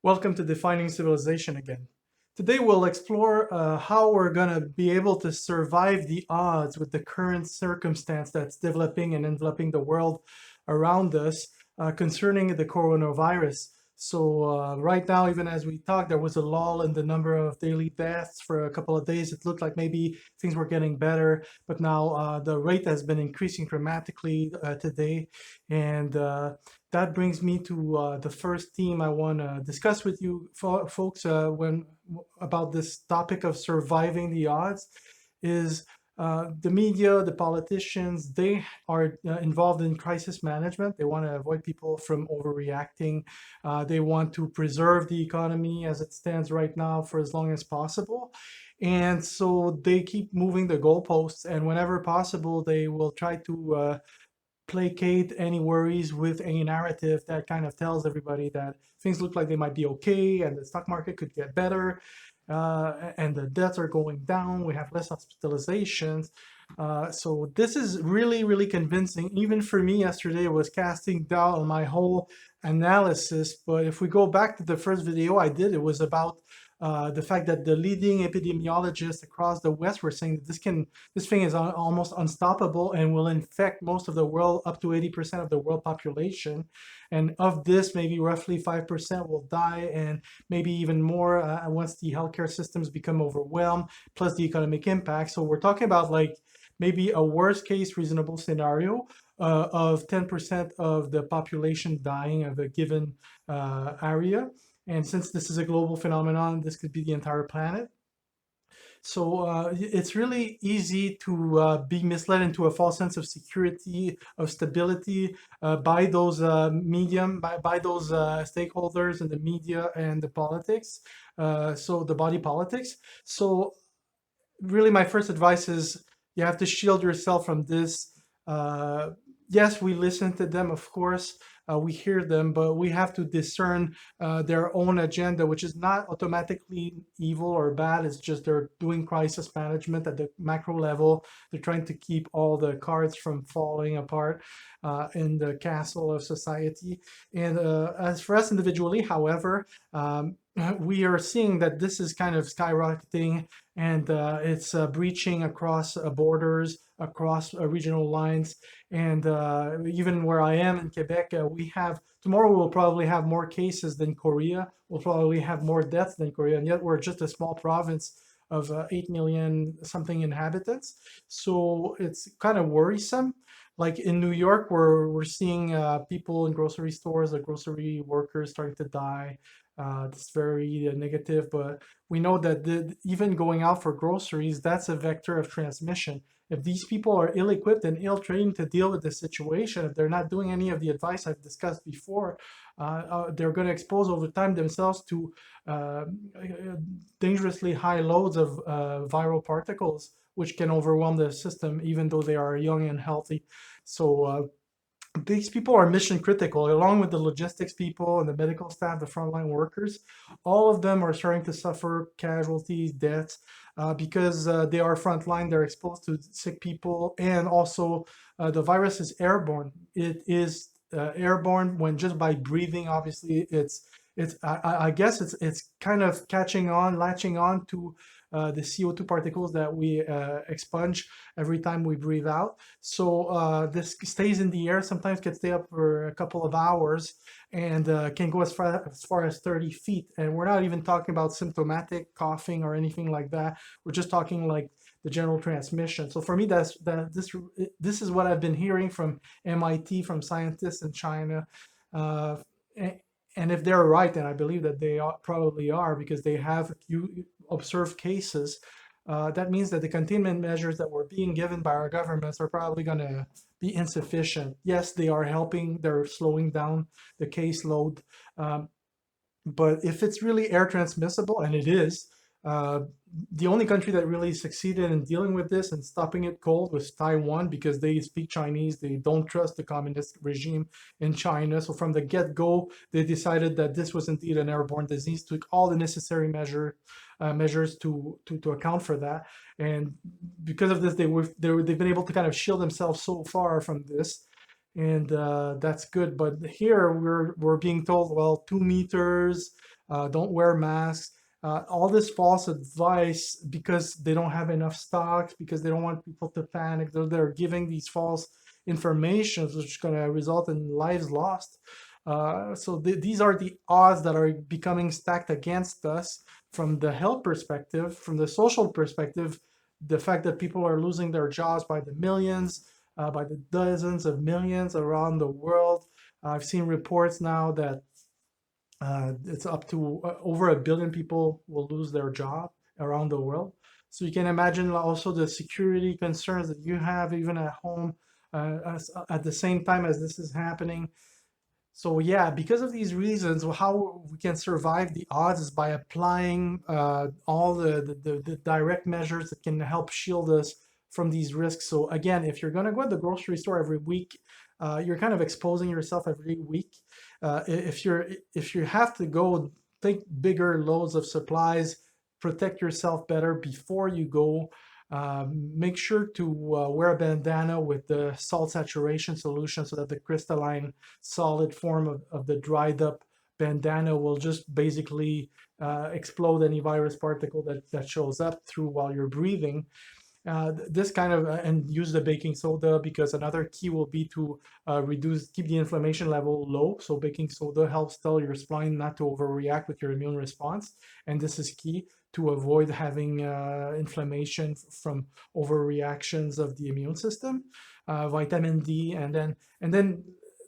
Welcome to Defining Civilization again. Today we'll explore how we're going to be able to survive the odds with the current circumstance that's developing and enveloping the world around us concerning the coronavirus. So right now, even as we talk, there was a lull in the number of daily deaths for a couple of days. It looked like maybe things were getting better, but now the rate has been increasing dramatically today. And that brings me to the first theme I want to discuss with you folks when about this topic of surviving the odds is the media, the politicians, they are involved in crisis management. They want to avoid people from overreacting. They want to preserve the economy as it stands right now for as long as possible. And so they keep moving the goalposts, and whenever possible, they will try to placate any worries with a narrative that kind of tells everybody that things look like they might be okay and the stock market could get better and the deaths are going down. We have less hospitalizations. So this is really, really convincing. Even for me yesterday, it was casting doubt on my whole analysis. But if we go back to the first video I did, it was about the fact that the leading epidemiologists across the West were saying that this thing is almost unstoppable and will infect most of the world, up to 80% of the world population. And of this, maybe roughly 5% will die, and maybe even more once the healthcare systems become overwhelmed, plus the economic impact. So we're talking about like maybe a worst case reasonable scenario of 10% of the population dying of a given area. And since this is a global phenomenon, this could be the entire planet. So it's really easy to be misled into a false sense of security, of stability by those by those stakeholders in the media and the politics, so the body politics. So really, my first advice is you have to shield yourself from this. Yes, we listen to them, of course. We hear them, but we have to discern their own agenda, which is not automatically evil or bad. It's just they're doing crisis management at the macro level. They're trying to keep all the cards from falling apart in the castle of society. And as for us individually, however, we are seeing that this is kind of skyrocketing, and it's breaching across borders, across regional lines. And even where I am in Quebec, we have tomorrow we'll probably have more cases than Korea. We'll probably have more deaths than Korea, and yet we're just a small province of 8 million something inhabitants. So it's kind of worrisome. Like in New York, we're seeing people in grocery stores, the grocery workers starting to die. It's very negative, but we know that even going out for groceries, that's a vector of transmission. If these people are ill-equipped and ill-trained to deal with the situation, if they're not doing any of the advice I've discussed before, they're going to expose over time themselves to dangerously high loads of viral particles, which can overwhelm the system, even though they are young and healthy. So these people are mission critical, along with the logistics people and the medical staff, the frontline workers. All of them are starting to suffer casualties, deaths, because they are frontline. They're exposed to sick people, and also the virus is airborne. It is airborne when just by breathing. Obviously, I guess it's kind of catching on, latching on to the CO2 particles that we expunge every time we breathe out. So this stays in the air, sometimes can stay up for a couple of hours, and can go as far as 30 feet. And we're not even talking about symptomatic coughing or anything like that. We're just talking like the general transmission. So for me, this is what I've been hearing from MIT, from scientists in China. Uh, and if they're right, and I believe that they probably are, because they have observed cases, that means that the containment measures that were being given by our governments are probably going to be insufficient. Yes, they are helping, they're slowing down the caseload. Um, but if it's really air transmissible, and it is, uh, the only country that really succeeded in dealing with this and stopping it cold was Taiwan, because they speak Chinese. They don't trust the communist regime in China. So from the get-go, they decided that this was indeed an airborne disease, took all the necessary measures to account for that. And because of this, they've been able to kind of shield themselves so far from this, and that's good. But here we're being told, well, 2 meters, don't wear masks. All this false advice because they don't have enough stocks, because they don't want people to panic. They're giving these false information, which is going to result in lives lost. These are the odds that are becoming stacked against us from the health perspective, from the social perspective. The fact that people are losing their jobs by the millions, by the dozens of millions around the world. I've seen reports now that it's up to over 1 billion people will lose their job around the world. So you can imagine also the security concerns that you have even at home at the same time as this is happening. So yeah, because of these reasons, how we can survive the odds is by applying all the direct measures that can help shield us from these risks. So again, if you're going to go to the grocery store every week, you're kind of exposing yourself every week. If you have to go, take bigger loads of supplies, protect yourself better before you go. Make sure to wear a bandana with the salt saturation solution so that the crystalline solid form of the dried up bandana will just basically explode any virus particle that shows up through while you're breathing. This kind of and use the baking soda, because another key will be to keep the inflammation level low. So baking soda helps tell your spine not to overreact with your immune response, and this is key to avoid having inflammation from overreactions of the immune system. Vitamin D, and then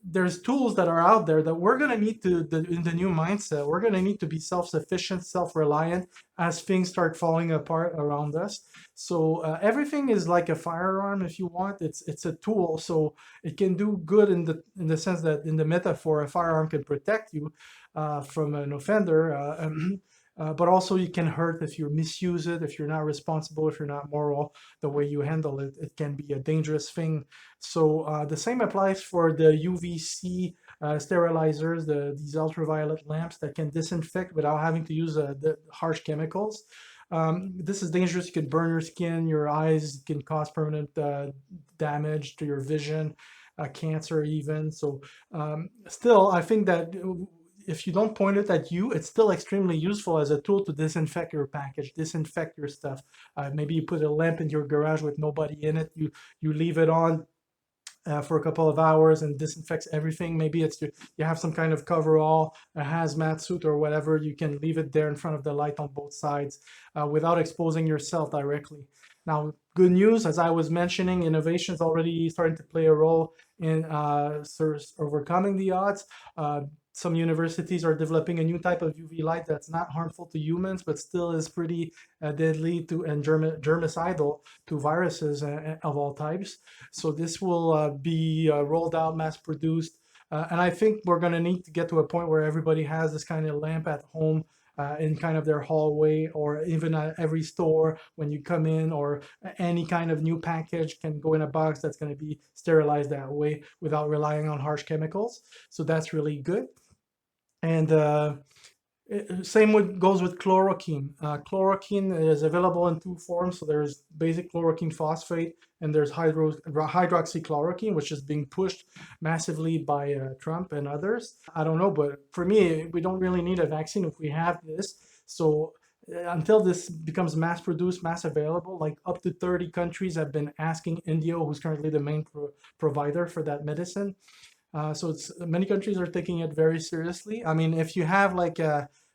there's tools that are out there that we're going to need in the new mindset. We're going to need to be self-sufficient, self-reliant as things start falling apart around us. So everything is like a firearm, if you want. It's a tool, so it can do good in the sense that in the metaphor, a firearm can protect you from an offender, but also you can hurt if you misuse it, if you're not responsible, if you're not moral. The way you handle it, it can be a dangerous thing. So the same applies for the UVC sterilizers, these ultraviolet lamps that can disinfect without having to use the harsh chemicals. This is dangerous. You can burn your skin, your eyes, can cause permanent damage to your vision, cancer even. So still, I think that if you don't point it at you, it's still extremely useful as a tool to disinfect your package, disinfect your stuff. Maybe you put a lamp in your garage with nobody in it. You leave it on for a couple of hours and disinfects everything. Maybe you have some kind of coverall, a hazmat suit or whatever. You can leave it there in front of the light on both sides without exposing yourself directly. Now, good news, as I was mentioning, innovation is already starting to play a role in overcoming the odds. Some universities are developing a new type of UV light that's not harmful to humans, but still is pretty deadly and germicidal to viruses of all types. So this will be rolled out, mass produced. And I think we're going to need to get to a point where everybody has this kind of lamp at home in kind of their hallway, or even at every store when you come in, or any kind of new package can go in a box that's going to be sterilized that way without relying on harsh chemicals. So that's really good. And same goes with chloroquine. Chloroquine is available in two forms. So there's basic chloroquine phosphate, and there's hydroxychloroquine, which is being pushed massively by Trump and others. I don't know, but for me, we don't really need a vaccine if we have this. So until this becomes mass produced, mass available, like up to 30 countries have been asking India, who's currently the main provider for that medicine. So many countries are taking it very seriously. I mean, if you have like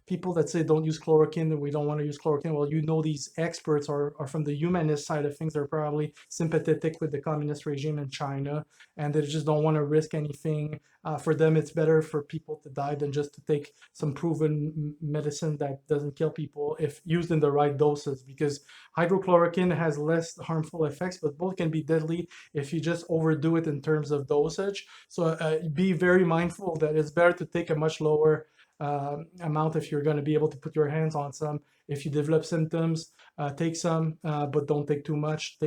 people that say don't use chloroquine, that we don't want to use chloroquine, well, these experts are from the humanist side of things. They're probably sympathetic with the communist regime in China, and they just don't want to risk anything. For them, it's better for people to die than just to take some proven medicine that doesn't kill people if used in the right doses, because hydrochloroquine has less harmful effects, but both can be deadly if you just overdo it in terms of dosage. So be very mindful that it's better to take a much lower amount if you're going to be able to put your hands on some. If you develop symptoms, take some, but don't take too much.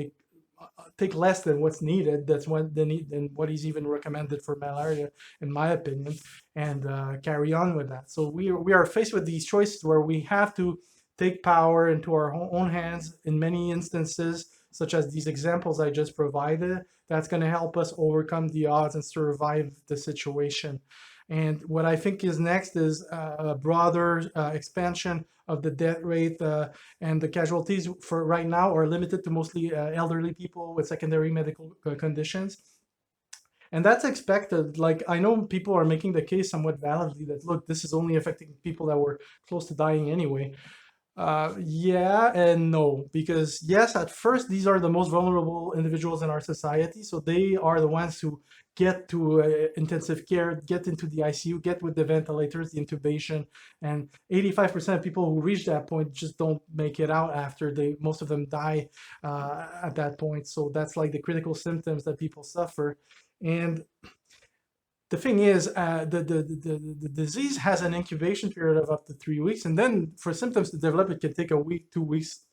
Take less than what's needed. That's what than what is even recommended for malaria, in my opinion, and carry on with that. So we are faced with these choices where we have to take power into our own hands in many instances, such as these examples I just provided. That's going to help us overcome the odds and survive the situation. And what I think is next is a broader expansion of the death rate, and the casualties for right now are limited to mostly elderly people with secondary medical conditions. And that's expected. Like, I know people are making the case somewhat validly that, look, this is only affecting people that were close to dying anyway. Yeah and no, because yes, at first these are the most vulnerable individuals in our society, so they are the ones who get to intensive care, get into the ICU, get with the ventilators, the intubation, and 85% of people who reach that point just don't make it out after they. Most of them die at that point. So that's like the critical symptoms that people suffer, and the thing is, the disease has an incubation period of up to 3 weeks, and then for symptoms to develop, it can take a week, 2 weeks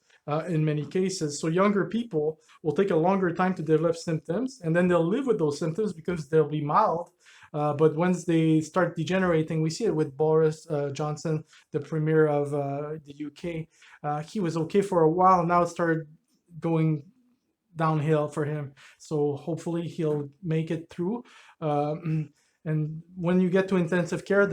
in many cases. So younger people will take a longer time to develop symptoms, and then they'll live with those symptoms because they'll be mild. But once they start degenerating, we see it with Boris Johnson, the premier of the UK. He was okay for a while. Now it started going downhill for him. So hopefully he'll make it through. And when you get to intensive care,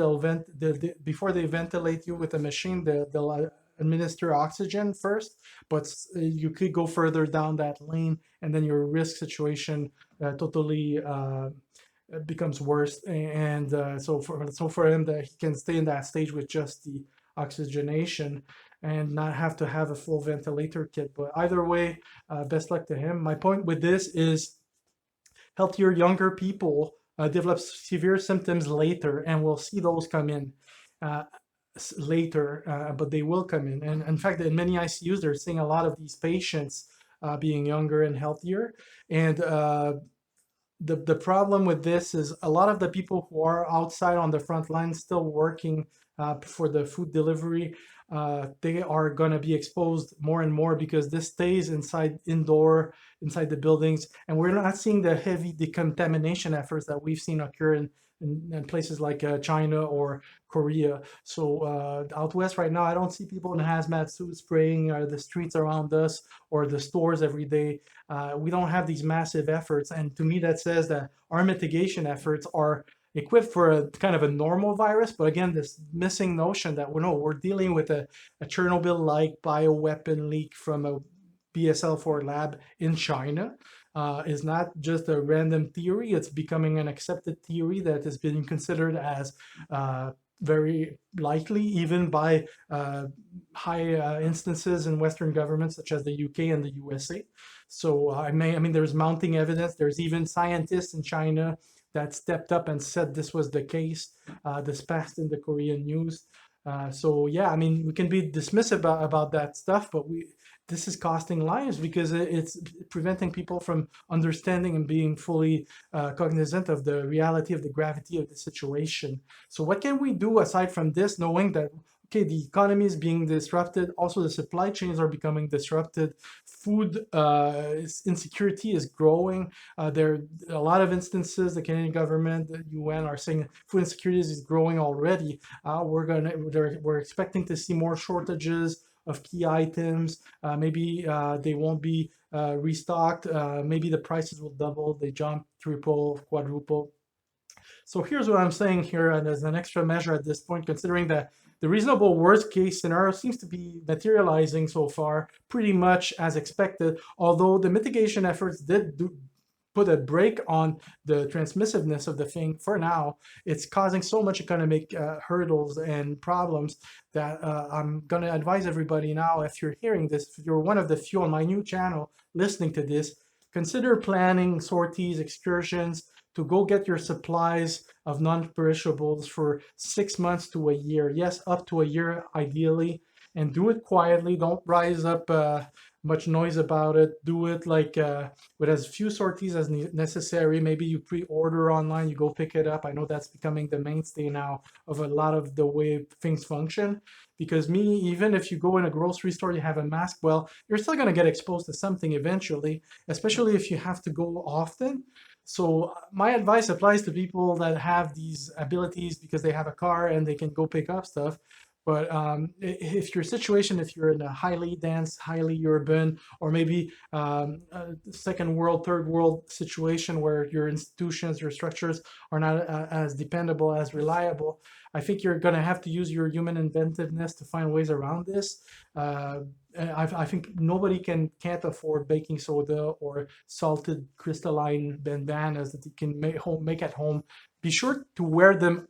before they ventilate you with a machine, they'll administer oxygen first. But you could go further down that lane, and then your risk situation totally becomes worse. And so for him, that he can stay in that stage with just the oxygenation and not have to have a full ventilator kit. But either way, best luck to him. My point with this is healthier, younger people develop severe symptoms later, and we'll see those come in later, but they will come in. And in fact, in many ICUs, they're seeing a lot of these patients being younger and healthier. And the problem with this is a lot of the people who are outside on the front line still working for the food delivery, they are going to be exposed more and more because this stays inside the buildings, and we're not seeing the heavy decontamination efforts that we've seen occur in places like China or Korea. So out west right now, I don't see people in hazmat suits spraying the streets around us or the stores every day. We don't have these massive efforts, and to me that says that our mitigation efforts are equipped for a kind of a normal virus. But again, this missing notion that we're dealing with a Chernobyl-like bioweapon leak from a BSL-4 lab in China is not just a random theory. It's becoming an accepted theory that has been considered as very likely, even by high instances in Western governments such as the UK and the USA. So I mean, there's mounting evidence. There's even scientists in China that stepped up and said this was the case. This passed in the Korean news. So yeah, I mean, we can be dismissive about that stuff, but this is costing lives because it's preventing people from understanding and being fully cognizant of the reality of the gravity of the situation. So what can we do aside from this, knowing that, okay, the economy is being disrupted, also the supply chains are becoming disrupted, food insecurity is growing. There are a lot of instances, the Canadian government, the UN are saying food insecurity is growing already. We're expecting to see more shortages of key items. Maybe they won't be restocked. Maybe the prices will double, they jump, triple, quadruple. So here's what I'm saying here, and as an extra measure at this point, considering that the reasonable worst case scenario seems to be materializing so far pretty much as expected, although the mitigation efforts did put a brake on the transmissiveness of the thing. For now, it's causing so much economic hurdles and problems that I'm going to advise everybody now, if you're hearing this, if you're one of the few on my new channel listening to this, consider planning sorties, excursions, to go get your supplies of non-perishables for 6 months to a year. Yes, up to a year ideally, and do it quietly. Don't rise up much noise about it. Do it like with as few sorties as necessary. Maybe you pre-order online, you go pick it up. I know that's becoming the mainstay now of a lot of the way things function. Because even if you go in a grocery store, you have a mask, well, you're still going to get exposed to something eventually, especially if you have to go often. So my advice applies to people that have these abilities because they have a car and they can go pick up stuff. But if your situation, if you're in a highly dense, highly urban, or maybe second world, third world situation where your institutions, your structures are not as dependable, as reliable, I think you're going to have to use your human inventiveness to find ways around this. Uh, I think nobody can't afford baking soda or salted crystalline bandanas that you can make at home. Be sure to wear them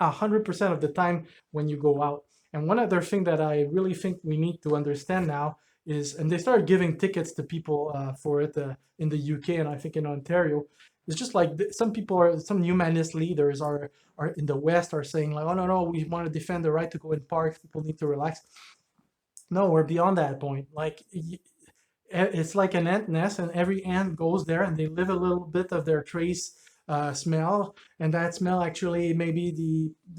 100% of the time when you go out. And one other thing that I really think we need to understand now is, and they started giving tickets to people for it in the UK and I think in Ontario. It's just like some people are, some humanist leaders are in the West are saying like, oh no, we want to defend the right to go in parks. People need to relax. No, we're beyond that point. Like it's like an ant nest, and every ant goes there, and they live a little bit of their trace smell, and that smell actually maybe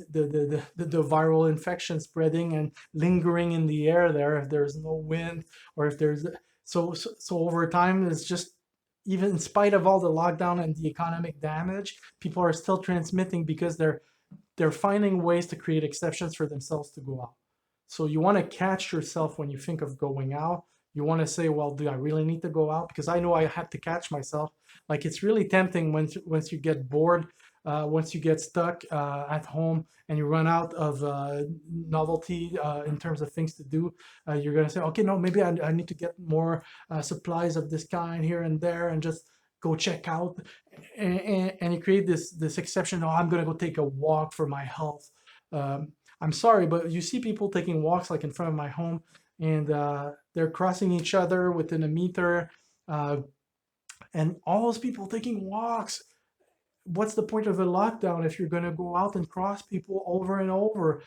the viral infection spreading and lingering in the air there if there's no wind or if there's so over time it's just even in spite of all the lockdown and the economic damage, people are still transmitting because they're finding ways to create exceptions for themselves to go out. So you want to catch yourself when you think of going out. You want to say, well, do I really need to go out? Because I know I have to catch myself. Like it's really tempting once you get bored, once you get stuck at home and you run out of novelty in terms of things to do. You're going to say, okay, no, maybe I need to get more supplies of this kind here and there and just go check out. And you create this exception. Oh, I'm going to go take a walk for my health. I'm sorry, but you see people taking walks like in front of my home, and they're crossing each other within a meter, uh, and all those people taking walks. What's the point of a lockdown if you're going to go out and cross people over and over?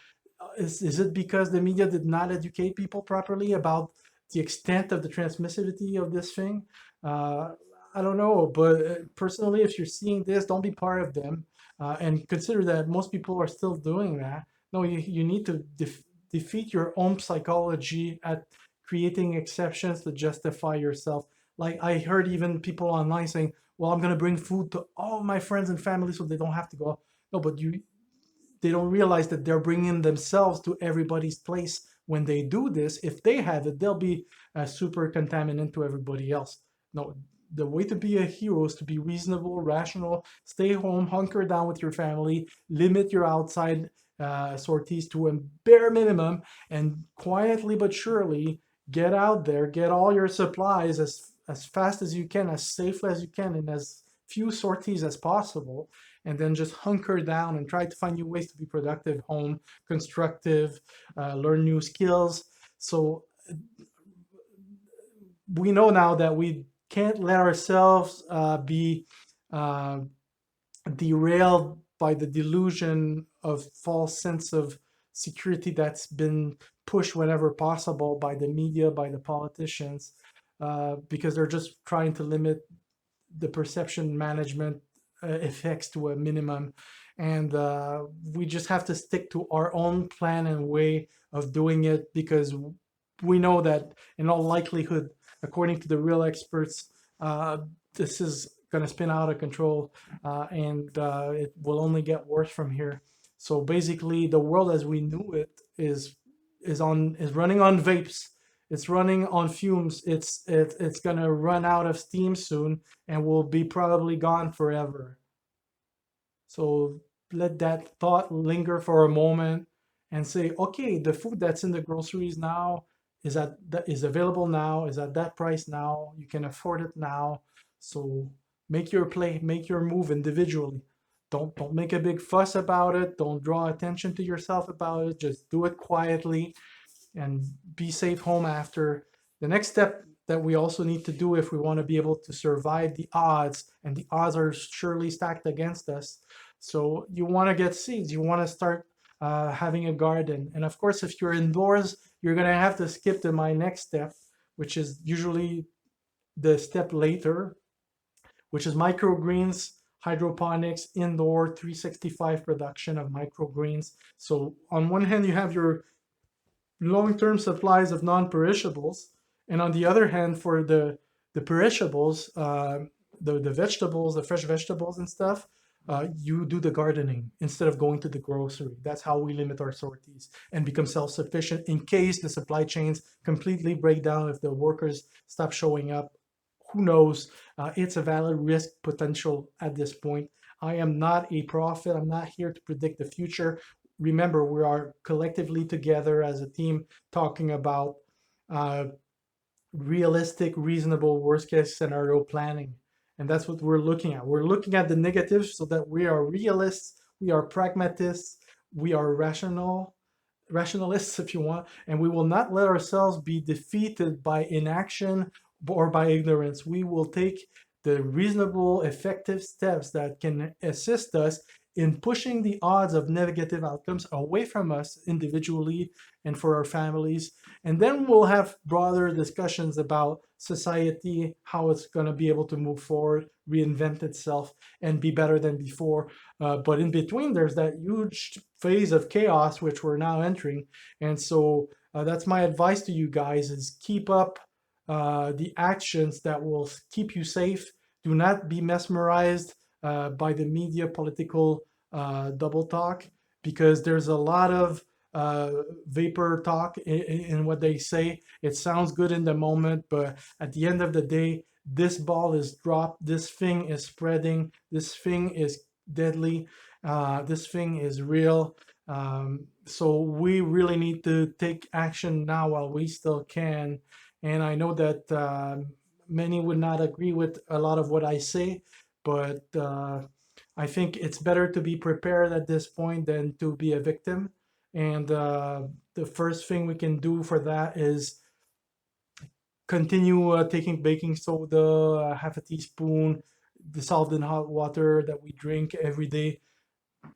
Is it because the media did not educate people properly about the extent of the transmissivity of this thing? Uh, I don't know, but personally, if you're seeing this, don't be part of them, and consider that most people are still doing that. No, you need to defeat your own psychology at creating exceptions to justify yourself. Like I heard even people online saying, well, I'm going to bring food to all my friends and family so they don't have to go. No, but they don't realize that they're bringing themselves to everybody's place when they do this. If they have it, they'll be a super contaminant to everybody else. No, the way to be a hero is to be reasonable, rational, stay home, hunker down with your family, limit your outside sorties to a bare minimum, and quietly but surely get out there, get all your supplies as fast as you can, as safe as you can, in as few sorties as possible, and then just hunker down and try to find new ways to be productive, home, constructive, learn new skills. So we know now that we can't let ourselves be uh, derailed by the delusion of false sense of security that's been pushed whenever possible by the media, by the politicians, because they're just trying to limit the perception management effects to a minimum. And we just have to stick to our own plan and way of doing it, because we know that in all likelihood, according to the real experts, this is going to spin out of control, and it will only get worse from here. So basically, the world as we knew it is running on vapes. It's running on fumes. It's going to run out of steam soon, and will be probably gone forever. So let that thought linger for a moment and say, okay, the food that's in the groceries now that is available now, is at that price now. You can afford it now. So make your play, make your move individually. Don't make a big fuss about it. Don't draw attention to yourself about it. Just do it quietly and be safe home after. The next step that we also need to do if we want to be able to survive the odds, and the odds are surely stacked against us. So you want to get seeds, you want to start having a garden. And of course, if you're indoors, you're going to have to skip to my next step, which is usually the step later, which is microgreens, hydroponics, indoor 365 production of microgreens. So on one hand, you have your long-term supplies of non-perishables, and on the other hand, for the perishables, the vegetables, the fresh vegetables and stuff, you do the gardening instead of going to the grocery. That's how we limit our sorties and become self-sufficient in case the supply chains completely break down. If the workers stop showing up, who knows? It's a valid risk potential at this point. I am not a prophet. I'm not here to predict the future. Remember, we are collectively together as a team talking about uh, realistic, reasonable, worst case scenario planning. And that's what we're looking at. We're looking at the negatives so that we are realists, we are pragmatists, we are rationalists, if you want, and we will not let ourselves be defeated by inaction or by ignorance. We will take the reasonable, effective steps that can assist us in pushing the odds of negative outcomes away from us individually and for our families. And then we'll have broader discussions about society, how it's going to be able to move forward, reinvent itself, and be better than before. But in between, there's that huge phase of chaos which we're now entering. And so that's my advice to you guys: is keep up the actions that will keep you safe. Do not be mesmerized by the media political double talk, because there's a lot of vapor talk in what they say. It sounds good in the moment, but at the end of the day, this ball is dropped, this thing is spreading, this thing is deadly, this thing is real. So we really need to take action now while we still can. And I know that many would not agree with a lot of what I say, but I think it's better to be prepared at this point than to be a victim. And the first thing we can do for that is continue taking baking soda, half a teaspoon, dissolved in hot water that we drink every day.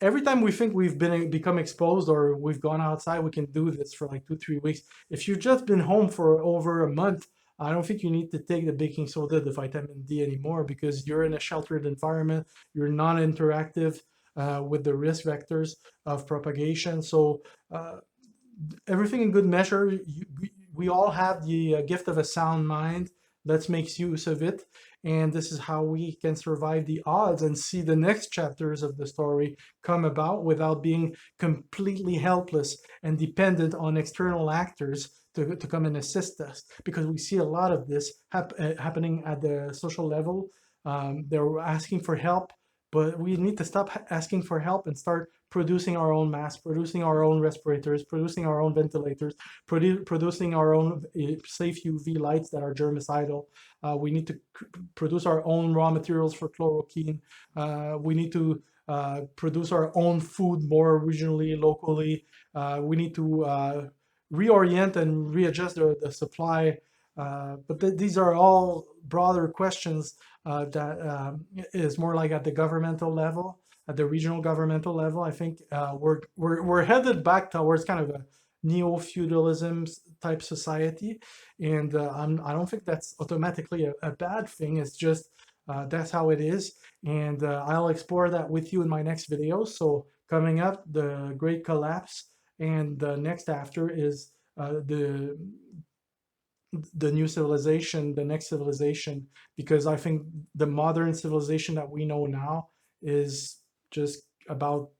Every time we think we've become exposed or we've gone outside, we can do this for like 2-3 weeks. If you've just been home for over a month, I don't think you need to take the baking soda, the vitamin D anymore, because you're in a sheltered environment. You're non-interactive with the risk vectors of propagation. So everything in good measure. We all have the gift of a sound mind. Let's make use of it. And this is how we can survive the odds and see the next chapters of the story come about without being completely helpless and dependent on external actors to come and assist us. Because we see a lot of this happening at the social level. They're asking for help, but we need to stop asking for help and start producing our own masks, producing our own respirators, producing our own ventilators, producing our own safe UV lights that are germicidal. We need to produce our own raw materials for chloroquine. We need to produce our own food more regionally, locally. We need to reorient and readjust the supply. But these are all broader questions that is more like at the governmental level, at the regional governmental level. I think we're headed back towards kind of a neo-feudalism type society, and I don't think that's automatically a bad thing. It's just that's how it is, and I'll explore that with you in my next video. So coming up, the Great Collapse, and the next after is the new civilization, the next civilization, because I think the modern civilization that we know now is just about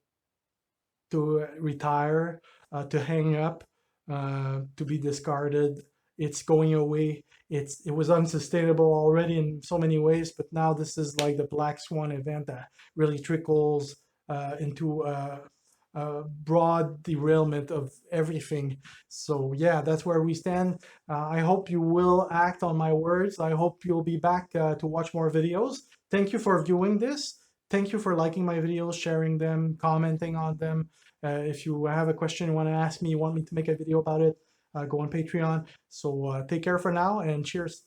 to retire, to hang up, to be discarded. It's going away. It was unsustainable already in so many ways, but now this is like the black swan event that really trickles into a broad derailment of everything. So yeah, that's where we stand. I hope you will act on my words. I hope you'll be back to watch more videos. Thank you for viewing this. Thank you for liking my videos, sharing them, commenting on them. If you have a question you want to ask me, you want me to make a video about it, go on Patreon. So take care for now, and cheers.